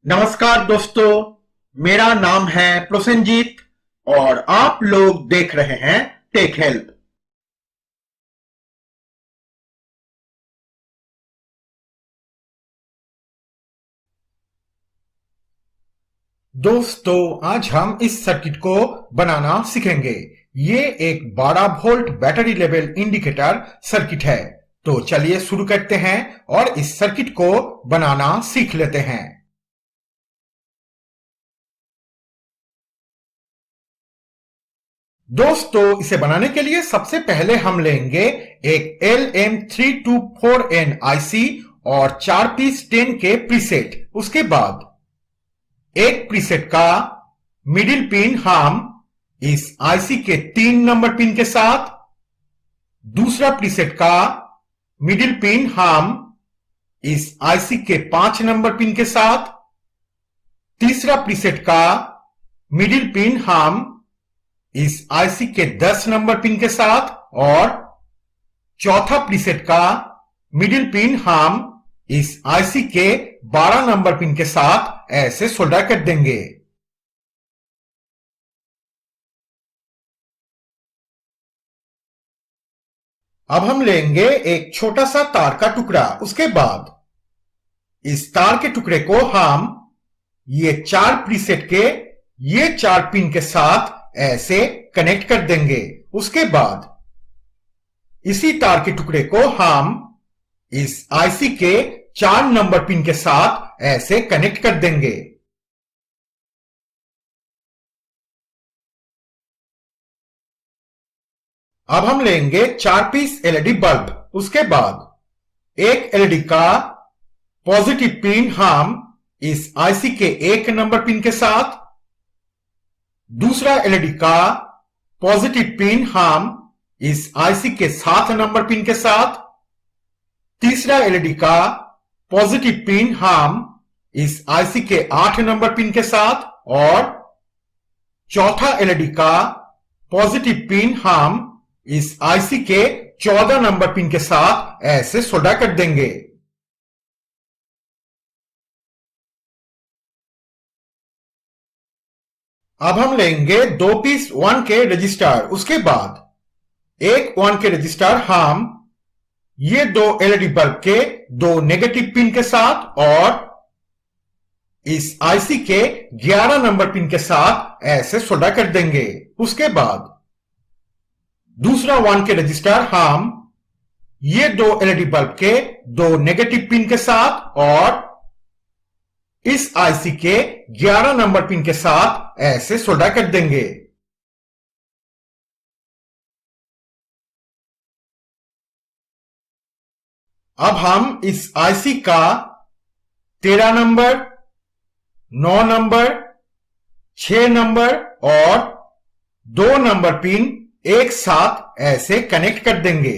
नमस्कार दोस्तों, मेरा नाम है प्रोसेनजीत और आप लोग देख रहे हैं टेक हेल्प। दोस्तों, आज हम इस सर्किट को बनाना सीखेंगे। ये एक 12 volt battery level indicator circuit है। तो चलिए शुरू करते हैं और इस सर्किट को बनाना सीख लेते हैं। दोस्तों, इसे बनाने के लिए सबसे पहले हम लेंगे एक LM324N IC और 4 पीस 10 के प्रीसेट। उसके बाद एक प्रीसेट का मिडिल पिन हम इस आईसी के 3 नंबर पिन के साथ, दूसरा प्रीसेट का मिडिल पिन हम इस आईसी के 5 नंबर पिन के साथ, तीसरा प्रीसेट का मिडिल पिन हम इस आईसी के 10 नंबर पिन के साथ और चौथा प्रीसेट का मिडिल पिन हम इस आईसी के 12 नंबर पिन के साथ ऐसे सोल्डर कर देंगे। अब हम लेंगे एक छोटा सा तार का टुकड़ा। उसके बाद इस तार के टुकड़े को हम ये 4 प्रीसेट के ये 4 पिन के साथ ऐसे कनेक्ट कर देंगे। उसके बाद इसी तार के टुकड़े को हम इस आईसी के 4 नंबर पिन के साथ ऐसे कनेक्ट कर देंगे। अब हम लेंगे 4 पीस एलईडी बल्ब। उसके बाद एक एलईडी का पॉजिटिव पिन हम इस आईसी के 1 नंबर पिन के साथ, दूसरा एलईडी का पॉजिटिव पिन हम इस आईसी के 7 नंबर पिन के साथ, तीसरा एलईडी का पॉजिटिव पिन हम इस आईसी के 8 नंबर पिन के साथ और चौथा एलईडी का पॉजिटिव पिन हम इस आईसी के 14 नंबर पिन के साथ ऐसे सोल्डर कर देंगे। अब हम लेंगे 2 पीस 1 के रजिस्टर। उसके बाद एक 1 के रजिस्टर हम ये 2 एलईडी बल्ब के 2 नेगेटिव पिन के साथ और इस आईसी के 11 नंबर पिन के साथ ऐसे सोल्डर कर देंगे। उसके बाद दूसरा 1 के रजिस्टर हम ये 2 एलईडी बल्ब के 2 नेगेटिव पिन के साथ और इस आईसी के 11 नंबर पिन के साथ ऐसे सोल्डर कर देंगे। अब हम इस आईसी का 13 नंबर, 9 नंबर, 6 नंबर और 2 नंबर पिन एक साथ ऐसे कनेक्ट कर देंगे।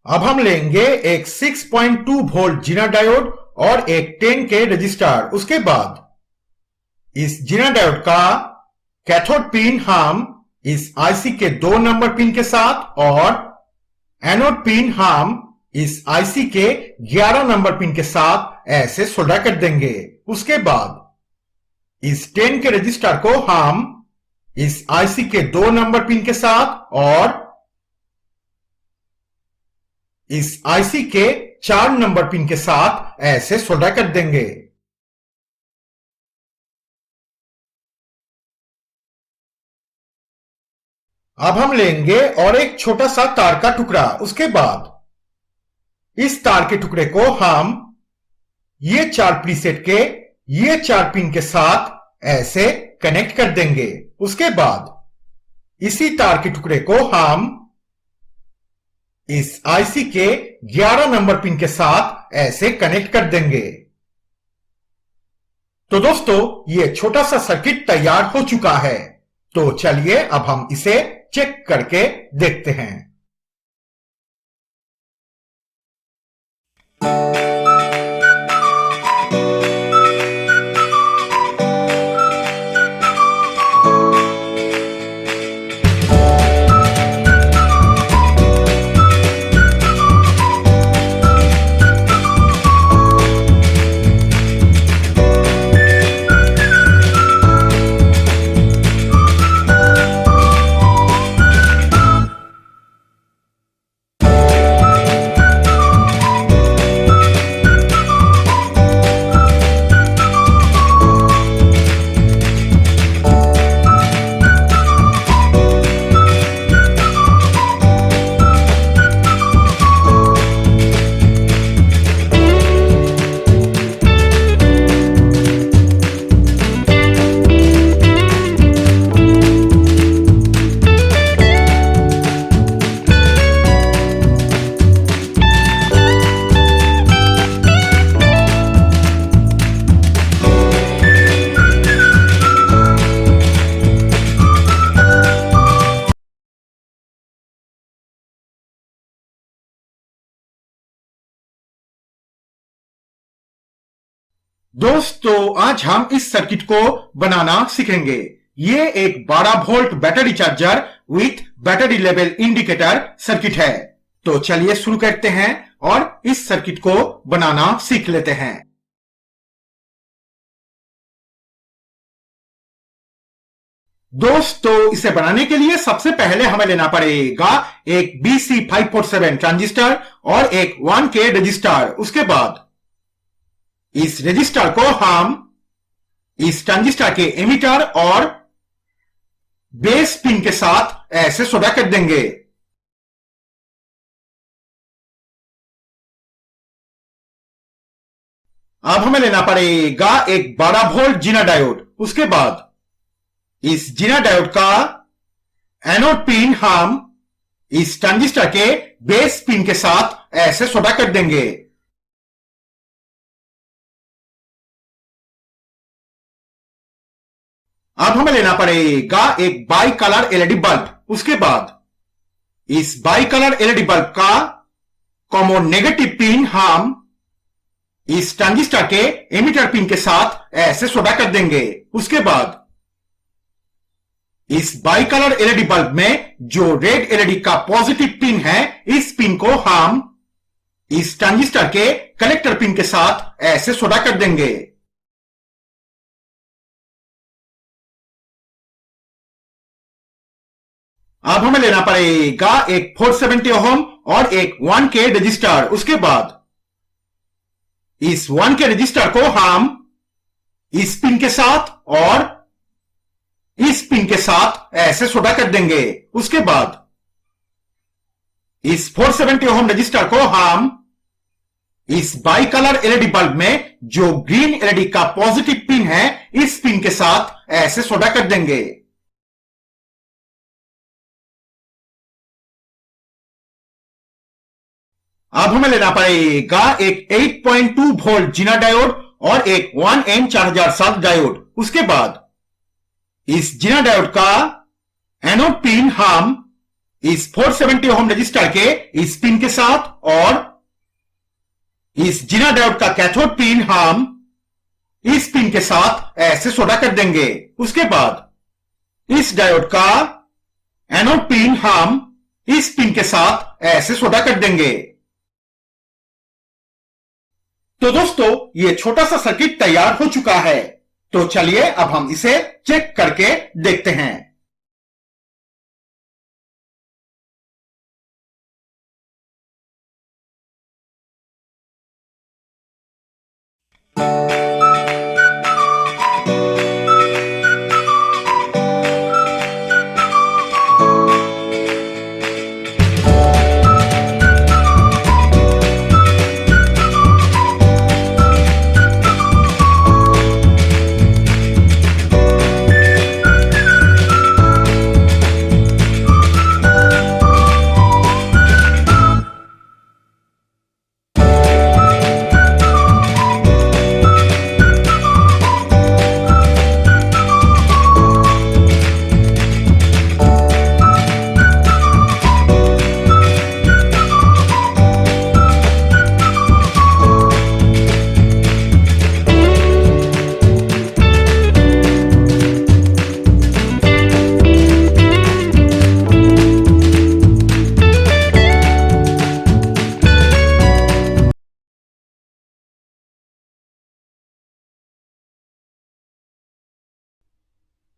अब हम लेंगे एक 6.2 वोल्ट जीना डायोड और एक 10 के रजिस्टर। उसके बाद इस जीना डायोड का कैथोड पिन हम इस आईसी के 2 नंबर पिन के साथ और एनोड पिन हम इस आईसी के 11 नंबर पिन के साथ ऐसे सोल्डर कर देंगे। उसके बाद इस 10 के रजिस्टर को हम इस आईसी के 2 नंबर पिन के साथ और इस आईसी के 4 नंबर पिन के साथ ऐसे सोल्डर कर देंगे। अब हम लेंगे और एक छोटा सा तार का टुकड़ा। उसके बाद इस तार के टुकड़े को हम ये 4 प्रीसेट के ये 4 पिन के साथ ऐसे कनेक्ट कर देंगे। उसके बाद इसी तार के टुकड़े को हम इस आईसी के 11 नंबर पिन के साथ ऐसे कनेक्ट कर देंगे। तो दोस्तों, ये छोटा सा सर्किट तैयार हो चुका है। तो चलिए अब हम इसे चेक करके देखते हैं। दोस्तों आज हम इस सर्किट को बनाना सीखेंगे। ये एक 12 volt battery charger with battery level indicator circuit है। तो चलिए शुरू करते हैं और इस सर्किट को बनाना सीख लेते हैं। दोस्तों इसे बनाने के लिए सबसे पहले हमें लेना पड़ेगा एक BC547 ट्रांजिस्टर और एक 1K रजिस्टर। उसके बाद इस रजिस्टर को हम इस ट्रांजिस्टर के एमीटर और बेस पिन के साथ ऐसे सोल्डर कर देंगे। अब हमें लेना पड़ेगा एक 12 वोल्ट जीना डायोड। उसके बाद इस जीना डायोड का एनोड पिन हम इस ट्रांजिस्टर के बेस पिन के साथ ऐसे सोल्डर कर देंगे। अब हमें लेना पड़ेगा एक बाई कलर एलईडी बल्ब। उसके बाद इस बाई कलर एलईडी बल्ब का कॉमन नेगेटिव पिन हम इस ट्रांजिस्टर के एमीटर पिन के साथ ऐसे सोल्डर कर देंगे। उसके बाद इस बाई कलर एलईडी बल्ब में जो रेड एलईडी का पॉजिटिव पिन है, इस पिन को हम इस ट्रांजिस्टर के कलेक्टर पिन के साथ ऐसे सोल्डर कर देंगे। अब हमें लेना पड़ेगा एक 470 ओम और एक 1K रजिस्टर। उसके बाद इस 1K रजिस्टर को हम इस पिन के साथ और इस पिन के साथ ऐसे सोल्डर कर देंगे। उसके बाद इस 470 ओम रजिस्टर को हम इस बाई कलर एलईडी बल्ब में जो ग्रीन एलईडी का पॉजिटिव पिन है, इस पिन के साथ ऐसे सोल्डर कर देंगे। अब हमें लेना पड़ेगा एक 8.2 वोल्ट जीना डायोड और एक 1M4007 डायोड। उसके बाद इस जीना डायोड का एनोड पिन हम इस 470 ओम रजिस्टर के इस पिन के साथ और इस जीना डायोड का कैथोड पिन हम इस पिन के साथ ऐसे सोल्डर कर देंगे। उसके बाद इस डायोड का एनोड पिन हम इस पिन के साथ ऐसे सोल्डर कर देंगे। तो दोस्तों ये छोटा सा सर्किट तैयार हो चुका है। तो चलिए अब हम इसे चेक करके देखते हैं।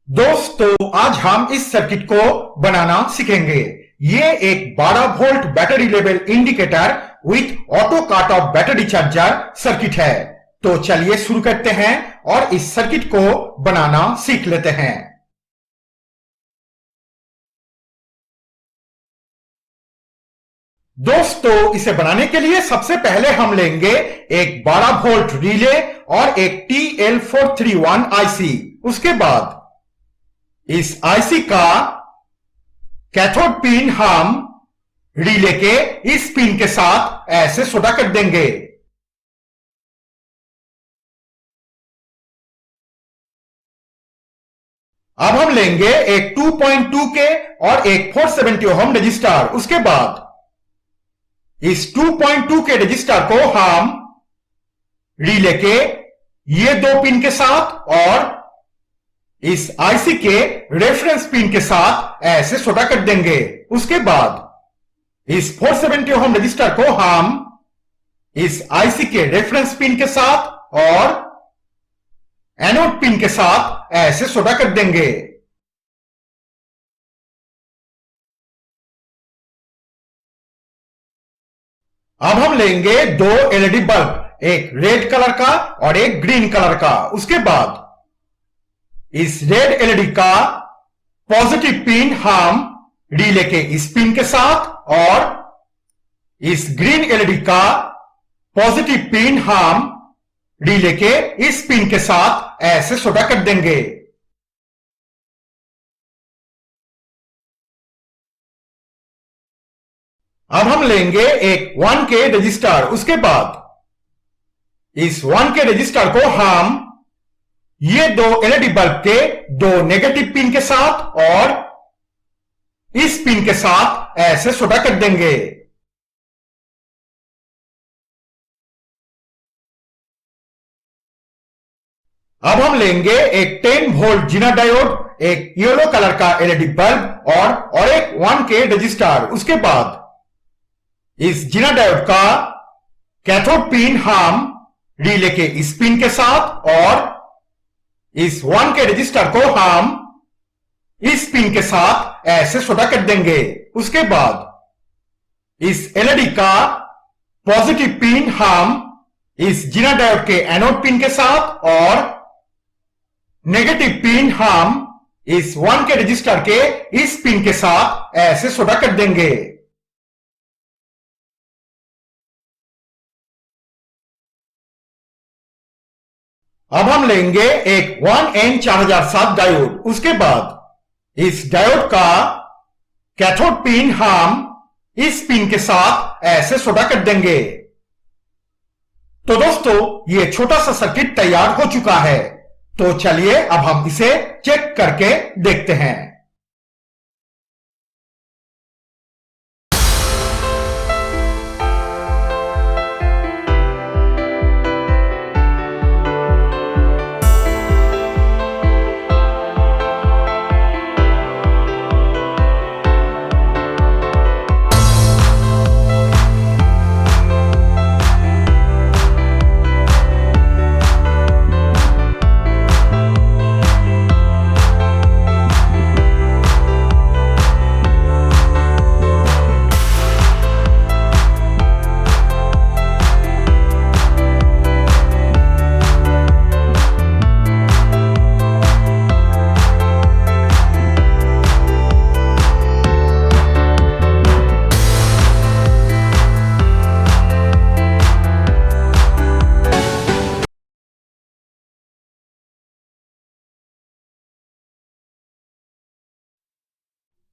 दोस्तों आज हम इस सर्किट को बनाना सीखेंगे। ये एक 12 volt battery level indicator with auto cut off battery charger circuit है। तो चलिए शुरू करते हैं और इस सर्किट को बनाना सीख लेते हैं। दोस्तों इसे बनाने के लिए सबसे पहले हम लेंगे एक 12 वोल्ट रिले और एक TL431 आईसी। उसके बाद इस आईसी का कैथोड पिन हम रिले के इस पिन के साथ ऐसे सोल्डर कर देंगे। अब हम लेंगे एक 2.2 के और एक 470 ओम रजिस्टर। उसके बाद इस 2.2 के रजिस्टर को हम रिले के ये दो पिन के साथ और इस आईसी के रेफरेंस पिन के साथ ऐसे छोटा कर देंगे। उसके बाद इस 470 ओम रजिस्टर को हम इस आईसी के रेफरेंस पिन के साथ और एनोड पिन के साथ ऐसे छोटा कर देंगे। अब हम लेंगे दो एलईडी बल्ब, एक रेड कलर का और एक ग्रीन कलर का। उसके बाद इस रेड एलईडी का पॉजिटिव पिन हम रिले के इस पिन के साथ और इस ग्रीन एलईडी का पॉजिटिव पिन हम रिले के इस पिन के साथ ऐसे छोटा कर देंगे। अब हम लेंगे एक 1K रजिस्टर। उसके बाद इस 1K रजिस्टर को हम ये दो एलईडी बल्ब के दो नेगेटिव पिन के साथ और इस पिन के साथ ऐसे छोटा कर देंगे। अब हम लेंगे एक 10 वोल्ट जीना डायोड, एक येलो कलर का एलईडी बल्ब और एक 1K रजिस्टर। उसके बाद इस जीना डायोड का कैथोड पिन हम रिले के इस पिन के साथ और इस 1K रजिस्टर को हम इस पिन के साथ ऐसे छोटा कर देंगे। उसके बाद इस एलईडी का पॉजिटिव पिन हम इस जीना डायोड के एनोड पिन के साथ और नेगेटिव पिन हम इस 1K रजिस्टर के इस पिन के साथ ऐसे छोटा कर देंगे। अब हम लेंगे एक 1N4007 डायोड। उसके बाद इस डायोड का कैथोड पिन हम इस पिन के साथ ऐसे छोटा कर देंगे। तो दोस्तों, ये छोटा सा सर्किट तैयार हो चुका है। तो चलिए अब हम इसे चेक करके देखते हैं।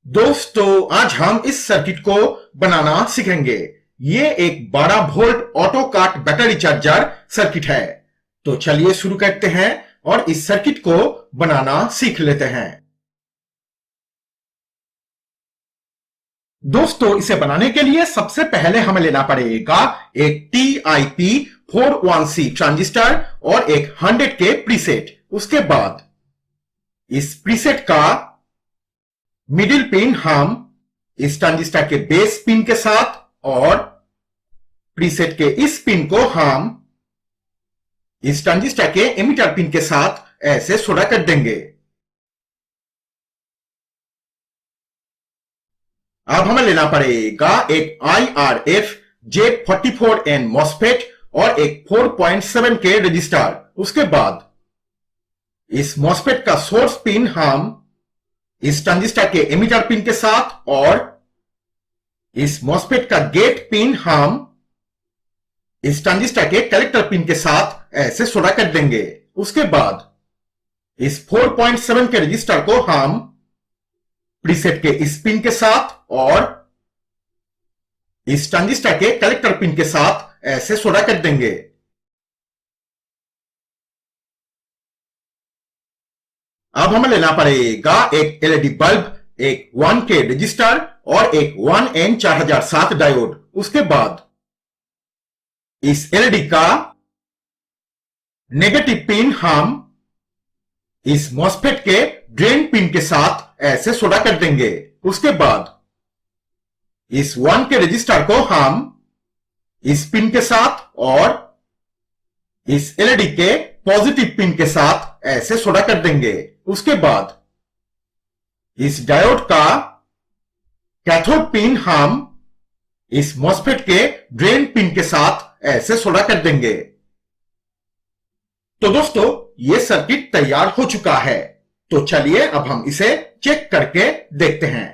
दोस्तों, आज हम इस सर्किट को बनाना सीखेंगे। ये एक 12 वोल्ट ऑटो काट बैटरी चार्जर सर्किट है। तो चलिए शुरू करते हैं और इस सर्किट को बनाना सीख लेते हैं। दोस्तों, इसे बनाने के लिए सबसे पहले हमें लेना पड़ेगा एक TIP41C ट्रांजिस्टर और एक 100K प्रीसेट। उसके बाद इस प्रीसेट का मिडिल पिन हम इस ट्रांजिस्टर के बेस पिन के साथ और प्रीसेट के इस पिन को हम इस ट्रांजिस्टर के एमिटर पिन के साथ ऐसे छोटा कर देंगे। अब हमें लेना पड़ेगा एक IRF J44N MOSFET और एक 4.7K रजिस्टर। उसके बाद इस MOSFET का सोर्स पिन हम इस ट्रांजिस्टर के एमिटर पिन के साथ और इस MOSFET का गेट पिन हम इस ट्रांजिस्टर के कलेक्टर पिन के साथ ऐसे छोटा कर देंगे। उसके बाद इस 4.7 के रजिस्टर को हम प्रीसेट के इस पिन के साथ और इस ट्रांजिस्टर के कलेक्टर पिन के साथ ऐसे छोटा कर देंगे। अब हमें लेना पड़ेगा एक एलईडी बल्ब, एक 1K रजिस्टर और एक 1N4007 डायोड। उसके बाद इस एलईडी का नेगेटिव पिन हम इस मॉसफेट के ड्रेन पिन के साथ ऐसे सोल्डर कर देंगे। उसके बाद इस 1 के रजिस्टर को हम इस पिन के साथ और इस एलईडी के पॉजिटिव पिन के साथ ऐसे सोल्डर कर देंगे। उसके बाद इस डायोड का कैथोड पिन हम इस मॉसफेट के ड्रेन पिन के साथ ऐसे सोल्डर कर देंगे। तो दोस्तों, यह सर्किट तैयार हो चुका है। तो चलिए अब हम इसे चेक करके देखते हैं।